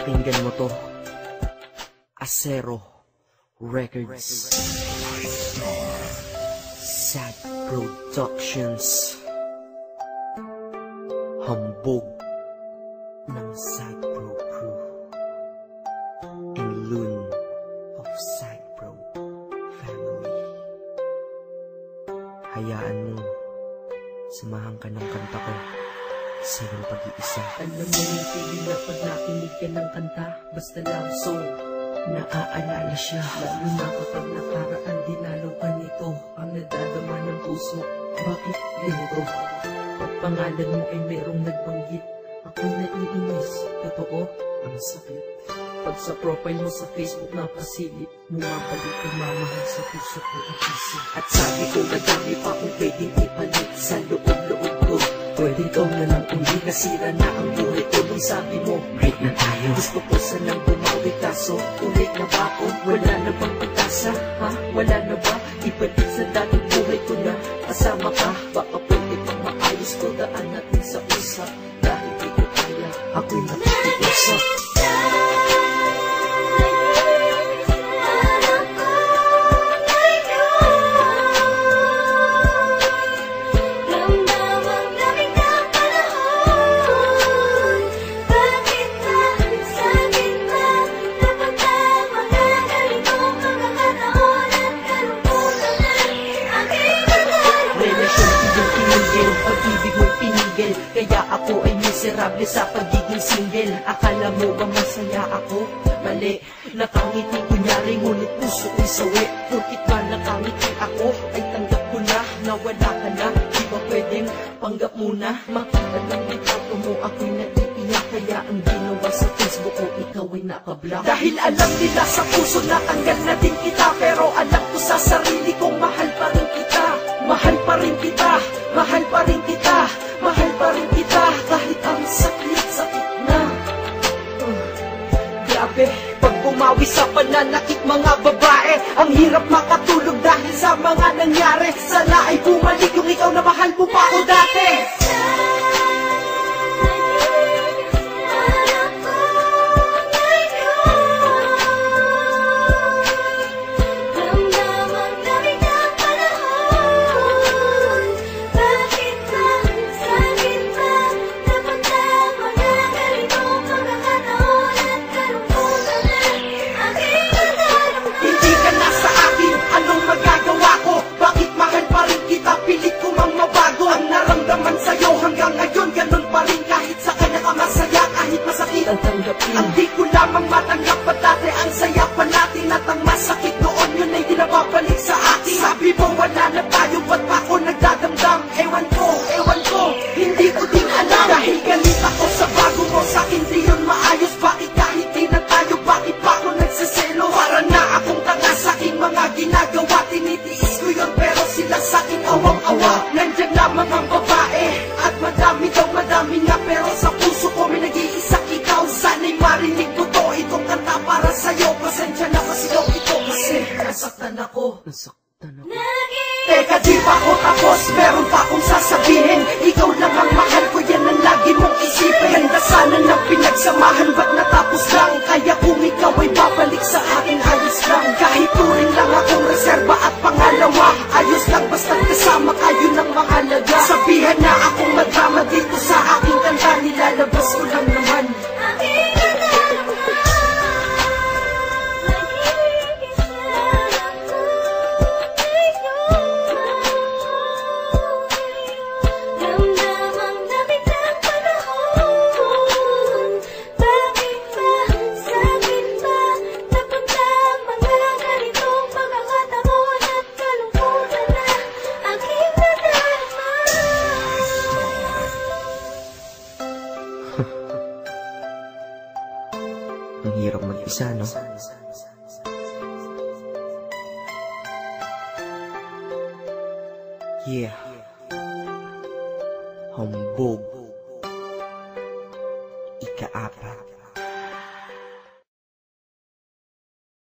Pakinggan mo to. Acero Records, Sad Productions, hambog ng Sad Bro Crew, and Loon of Sad Bro Family. Hayaan mo, samahan ka ng kanta ko sa iyong pag-iisa. Alam mo yung feeling na pag nakinig ka ng kanta, basta love song, naaalala siya. Lalo na kapag nakaraan dinalaw ka nito, ang nadadama ng puso. Bakit ganito? Pag pangalan mo ay merong nagbanggit, ako'y naiinis. Totoo, ang sakit. Pag sa profile mo sa Facebook napasilip, bumabalik ang mamahal sa puso ko at isip. At sabi ko madami pa kung pwedeng ipalit sa loob-loob ko. Pwede ito na lang uli, nasira na ang buhay ko. Nung sabi mo, break na tayo. Gusto ko sanang bumawi, kaso ulit na ba ako? Wala na bang pag-asa? Ha? Wala na ba? Ibalik sa dating buhay ko na kasama ka. Baka pwede pang maayos ko, daan natin sa usap. Dahil di ko kaya, ako'y nakikiusap. Pag-ibig mo'y pinigil, kaya ako ay miserable sa pagiging single. Akala mo ba masaya ako? Mali, nakangiti kunyari, ngunit puso ko'y sawi. Porkit ba nakangiti ako, ay tanggap ko na, nawala ka na. Di ba pwedeng panggap muna? Makita ng litrato mo, ako'y naiiyak. Kaya ang ginawa sa Facebook ko, ikaw ay nakablock. Dahil alam nila sa puso na tanggal na din kita, pero alam ko sa sarili kong mahal pa rin kita. Mahal pa rin kita, mahal pa rin kita, mahal pa rin kita. Kahit ang sakit na. Grabe, pag bumawi sa pananakit mga babae, ang hirap makatulog dahil sa mga nangyari. Sana ay bumalik yung ikaw na mahal mo pa ako dati. Ang di ko lamang matanggap pa dati, ang saya pa natin at ang masakit noon, yun ay di nababalik sa akin. Sabi mo wala na tayo, ba't pa ako nagdadamdam? Ewan ko, hindi ko din alam. Dahil galit ako sa bago mo, sa'kin di yun maayos. Bakit kahit di na tayo, bakit pa ako nagsaselo? Para na akong tanga sa'king mga ginagawa. Tinitiis ko yun pero sila sa'kin awang-awa. Nandyan lamang ang babae at madami daw, madami nga, pero sa puso ko may nag-iisa ikaw. Sana'y marinig ko to, itong kanta para sa'yo. Pasensya na masigaw ito kasi nasaktan ako. Teka, di pa ako tapos, meron pa akong sasabihin. Ikaw lang ang mahal ko, yan ang lagi mong isipin. Ganda sana ng pinagsamahan, ba't natapos lang? Kaya kung ikaw ay babalik sa akin, ayos lang. Kahit turing lang akong reserba at pangalawa, ayos lang basta't kasama kayo ng mahalaga. Sabihan na akong madrama dito sa aking kanta, nilalabas ko lang naman. Ang hirap mag-isa, no? Yeah. Hambog. Ika-apat.